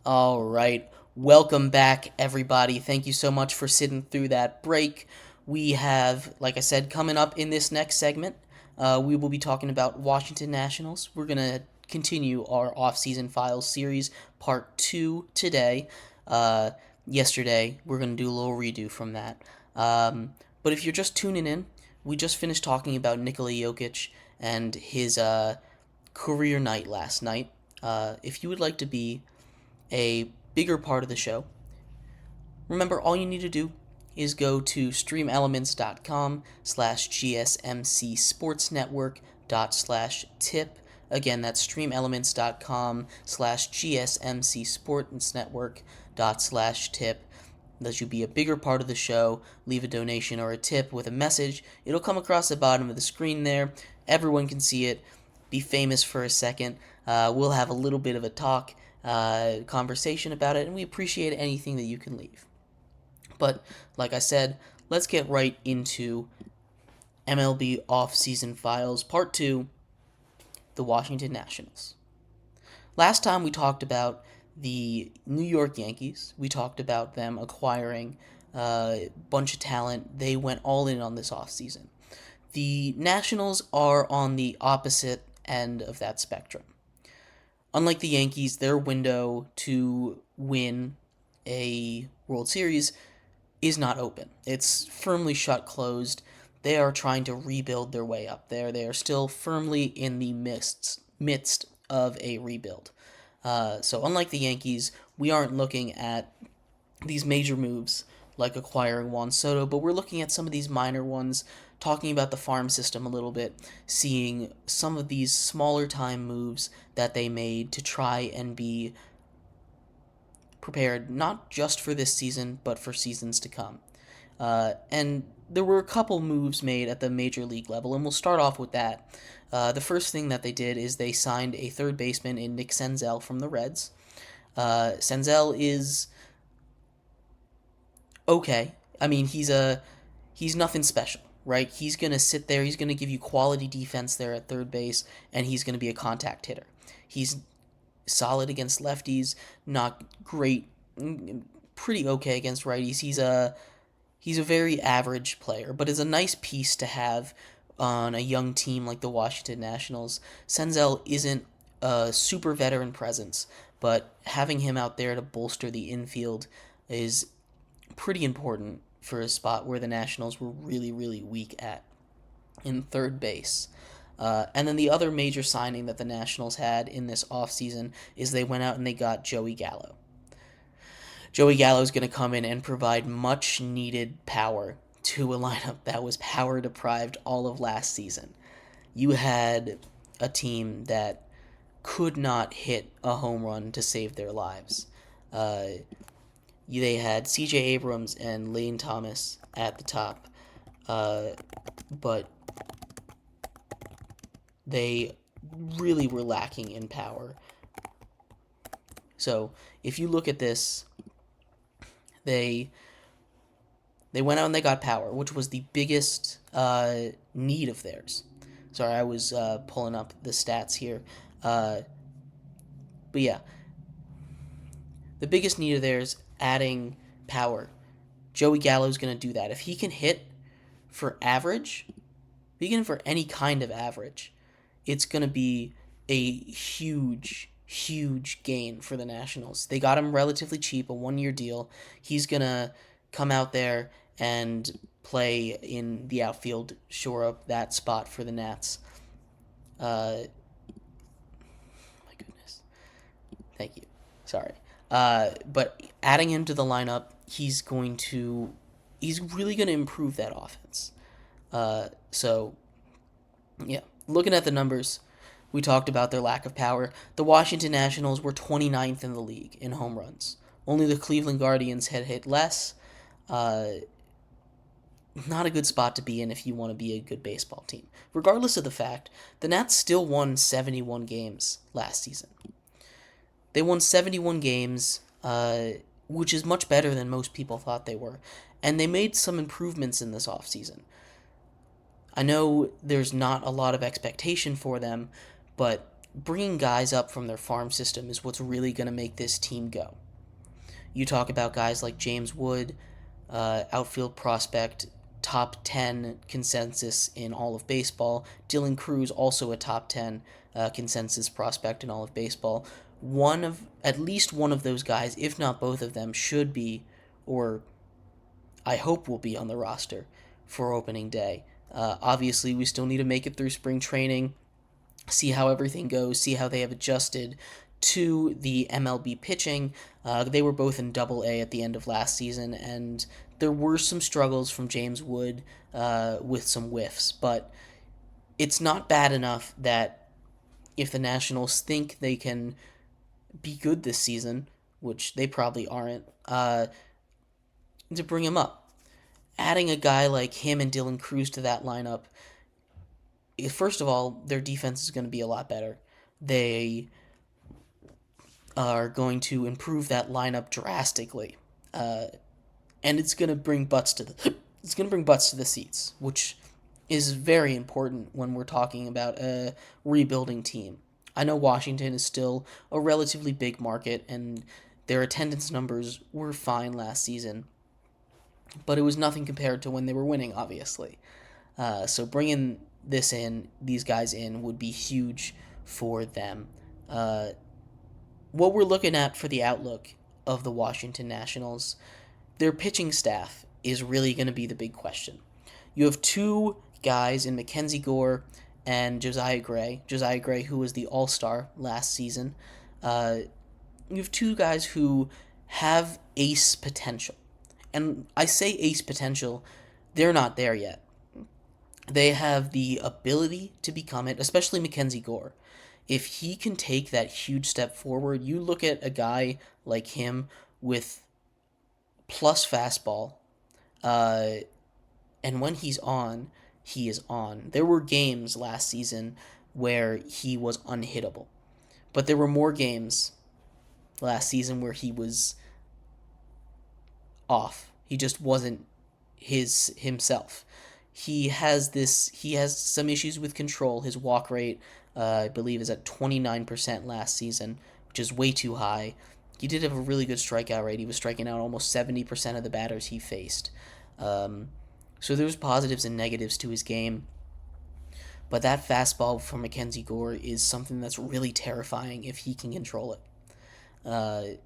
All right. Welcome back, everybody. Thank you so much for sitting through that break. We have, like I said, coming up in this next segment, we will be talking about Washington Nationals. We're going to continue our Offseason Files series, part 2 today. Yesterday, we're going to do a little redo from that. But if you're just tuning in, we just finished talking about Nikola Jokic and his career night last night. If you would like to be a bigger part of the show, remember all you need to do is go to streamelements.com/GSMCSportsNetwork./tip. Again, that's streamelements.com/GSMCSportsNetwork./tip. Let you be a bigger part of the show, leave a donation or a tip with a message. It'll come across the bottom of the screen there. Everyone can see it. Be famous for a second. We'll have a little bit of a talk, conversation about it, and we appreciate anything that you can leave. But, like I said, let's get right into MLB Offseason Files, Part 2, the Washington Nationals. Last time we talked about the New York Yankees. We talked about them acquiring a bunch of talent. They went all in on this offseason. The Nationals are on the opposite end of that spectrum. Unlike the Yankees, their window to win a World Series is not open. It's firmly closed. They are trying to rebuild their way up there. They are still firmly in the midst of a rebuild. So unlike the Yankees, we aren't looking at these major moves like acquiring Juan Soto, but we're looking at some of these minor ones, talking about the farm system a little bit, seeing some of these smaller time moves that they made to try and be prepared not just for this season, but for seasons to come. And there were a couple moves made at the major league level, and we'll start off with that. The first thing that they did is they signed a third baseman in Nick Senzel from the Reds. Senzel is okay. I mean, he's nothing special, right? He's going to sit there, he's going to give you quality defense there at third base, and he's going to be a contact hitter. He's solid against lefties, not great, pretty okay against righties. He's a very average player, but is a nice piece to have on a young team like the Washington Nationals. Senzel isn't a super veteran presence, but having him out there to bolster the infield is pretty important for a spot where the Nationals were really, really weak at in third base. And then the other major signing that the Nationals had in this offseason is they went out and they got Joey Gallo. Joey Gallo is going to come in and provide much-needed power to a lineup that was power-deprived all of last season. You had a team that could not hit a home run to save their lives. They had C.J. Abrams and Lane Thomas at the top, but they really were lacking in power. So if you look at this, they went out and they got power, which was the biggest need of theirs. Sorry, I was pulling up the stats here. But yeah, the biggest need of theirs, adding power. Joey Gallo's going to do that. If he can hit for average, if he can for any kind of average, it's going to be a huge, huge gain for the Nationals. They got him relatively cheap, a one-year deal. He's going to come out there and play in the outfield, shore up that spot for the Nats. My goodness. Thank you. Sorry. But adding him to the lineup, he's really going to improve that offense. So, yeah. Looking at the numbers, we talked about their lack of power. The Washington Nationals were 29th in the league in home runs. Only the Cleveland Guardians had hit less. Not a good spot to be in if you want to be a good baseball team. Regardless of the fact, the Nats still won 71 games last season. They won 71 games, which is much better than most people thought they were. And they made some improvements in this offseason. I know there's not a lot of expectation for them, but bringing guys up from their farm system is what's really going to make this team go. You talk about guys like James Wood, outfield prospect, top 10 consensus in all of baseball. Dylan Cruz, also a top 10 consensus prospect in all of baseball. At least one of those guys, if not both of them, should be, or I hope will be, on the roster for opening day. Obviously, we still need to make it through spring training, see how everything goes, see how they have adjusted to the MLB pitching. They were both in Double-A at the end of last season, and there were some struggles from James Wood with some whiffs, but it's not bad enough that if the Nationals think they can be good this season, which they probably aren't, to bring him up. Adding a guy like him and Dylan Cruz to that lineup, first of all, their defense is going to be a lot better. They are going to improve that lineup drastically, and it's going to bring butts to the seats, which is very important when we're talking about a rebuilding team. I know Washington is still a relatively big market, and their attendance numbers were fine last season, but it was nothing compared to when they were winning, obviously. So bringing these guys in, would be huge for them. What we're looking at for the outlook of the Washington Nationals, their pitching staff is really going to be the big question. You have two guys in Mackenzie Gore and Josiah Gray. Josiah Gray, who was the All-Star last season. You have two guys who have ace potential. And I say ace potential, they're not there yet. They have the ability to become it, especially Mackenzie Gore. If he can take that huge step forward, you look at a guy like him with plus fastball, and when he's on, he is on. There were games last season where he was unhittable, but there were more games last season where he was off. He just wasn't himself. He has some issues with control. His walk rate, I believe, is at 29% last season, which is way too high. He did have a really good strikeout rate. He was striking out almost 70% of the batters he faced. So there's positives and negatives to his game. But that fastball from Mackenzie Gore is something that's really terrifying if he can control it.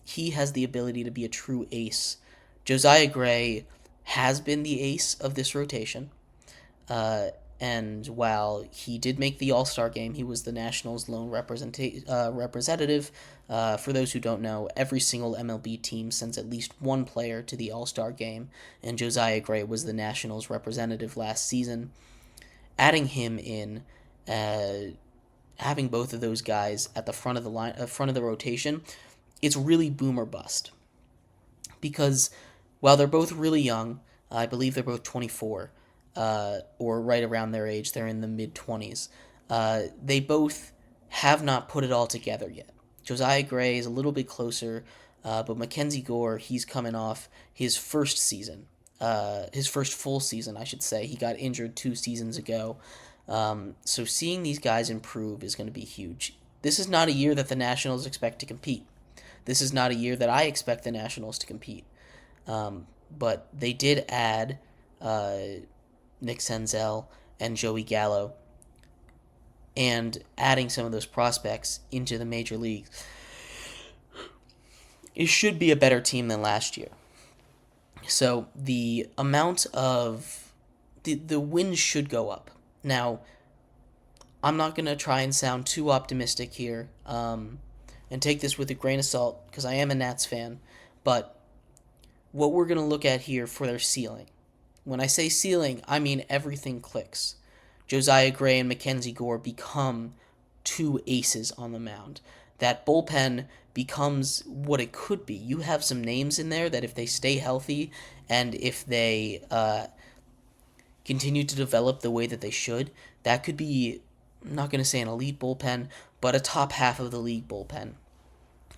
He has the ability to be a true ace. Josiah Gray has been the ace of this rotation. And while he did make the All-Star game, he was the Nationals' lone representative. For those who don't know, every single MLB team sends at least one player to the All-Star game, and Josiah Gray was the Nationals' representative last season. Adding him in, having both of those guys at the front of the rotation, it's really boom or bust. Because while they're both really young, I believe they're both 24. Or right around their age, they're in the mid-20s. They both have not put it all together yet. Josiah Gray is a little bit closer, but Mackenzie Gore, he's coming off his first season, his first full season, I should say. He got injured 2 seasons ago. So seeing these guys improve is going to be huge. This is not a year that the Nationals expect to compete. This is not a year that I expect the Nationals to compete. But they did add Nick Senzel and Joey Gallo, and adding some of those prospects into the major leagues, it should be a better team than last year. So the amount of the wins should go up. Now, I'm not going to try and sound too optimistic here, and take this with a grain of salt, because I am a Nats fan, but what we're going to look at here for their ceiling. When I say ceiling, I mean everything clicks. Josiah Gray and Mackenzie Gore become 2 aces on the mound. That bullpen becomes what it could be. You have some names in there that if they stay healthy and if they continue to develop the way that they should, that could be, I'm not going to say an elite bullpen, but a top half of the league bullpen.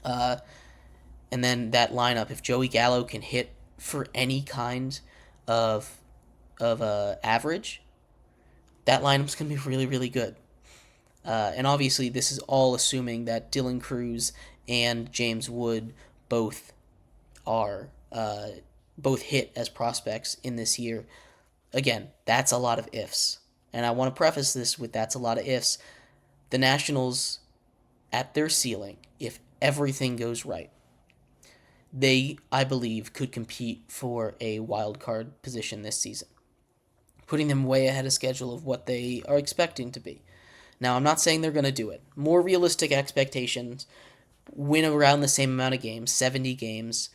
And then that lineup, if Joey Gallo can hit for any kind of average, that lineup's going to be really, really good. And obviously, this is all assuming that Dylan Cruz and James Wood both are both hit as prospects in this year. Again, that's a lot of ifs. And I want to preface this with that's a lot of ifs. The Nationals, at their ceiling, if everything goes right, they, I believe, could compete for a wild card position this season, putting them way ahead of schedule of what they are expecting to be. Now, I'm not saying they're going to do it. More realistic expectations, win around the same amount of games, 70 games,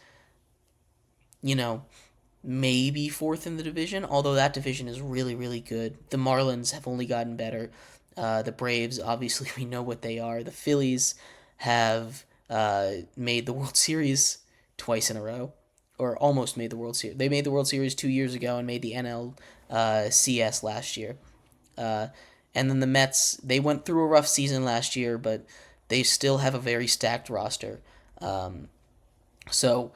maybe fourth in the division, although that division is really, really good. The Marlins have only gotten better. The Braves, obviously, we know what they are. The Phillies have made the World Series twice in a row, or almost made the World Series. They made the World Series 2 years ago and made the NLCS last year. And then the Mets, they went through a rough season last year, but they still have a very stacked roster. So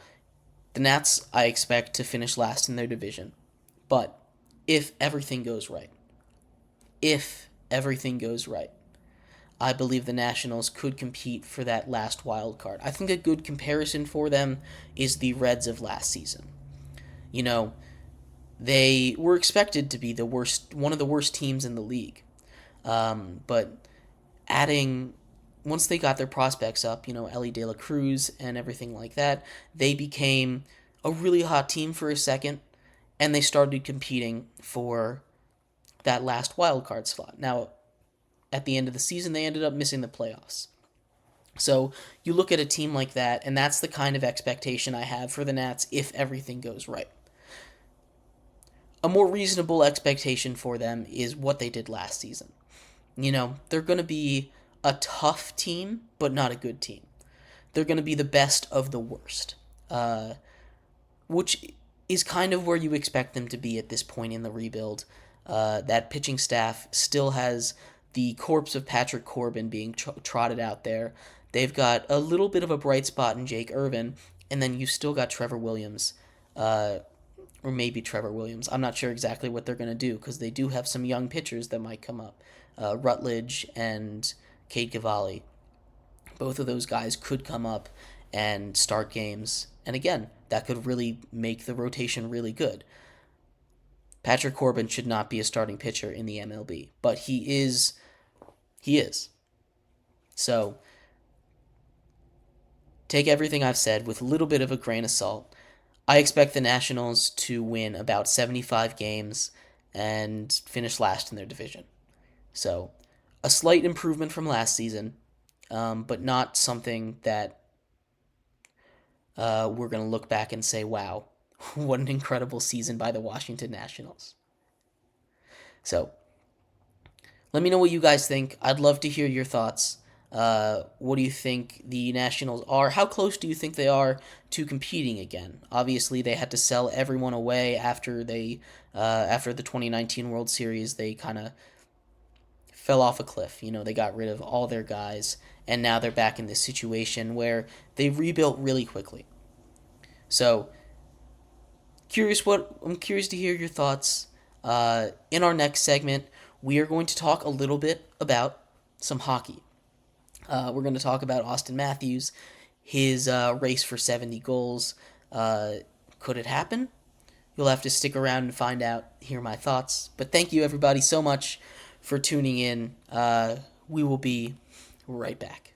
the Nats, I expect to finish last in their division. But if everything goes right, I believe the Nationals could compete for that last wild card. I think a good comparison for them is the Reds of last season. They were expected to be one of the worst teams in the league. But once they got their prospects up, Ellie De La Cruz and everything like that, they became a really hot team for a second, and they started competing for that last wild card slot. Now, at the end of the season, they ended up missing the playoffs. So you look at a team like that, and that's the kind of expectation I have for the Nats if everything goes right. A more reasonable expectation for them is what they did last season. They're going to be a tough team, but not a good team. They're going to be the best of the worst, which is kind of where you expect them to be at this point in the rebuild. That pitching staff still has the corpse of Patrick Corbin being trotted out there. They've got a little bit of a bright spot in Jake Irvin, and then you still got Trevor Williams, or maybe Trevor Williams. I'm not sure exactly what they're going to do because they do have some young pitchers that might come up. Rutledge and Cade Cavalli. Both of those guys could come up and start games. And again, that could really make the rotation really good. Patrick Corbin should not be a starting pitcher in the MLB, but he is. So, take everything I've said with a little bit of a grain of salt. I expect the Nationals to win about 75 games and finish last in their division. So, a slight improvement from last season, but not something that we're going to look back and say, wow, what an incredible season by the Washington Nationals. So, let me know what you guys think. I'd love to hear your thoughts. What do you think the Nationals are? How close do you think they are to competing again? Obviously, they had to sell everyone away after the 2019 World Series. They kind of fell off a cliff. They got rid of all their guys, and now they're back in this situation where they rebuilt really quickly. So, I'm curious to hear your thoughts. In our next segment, we are going to talk a little bit about some hockey. We're going to talk about Austin Matthews, his race for 70 goals. Could it happen? You'll have to stick around and find out, hear my thoughts. But thank you, everybody, so much for tuning in. We will be right back.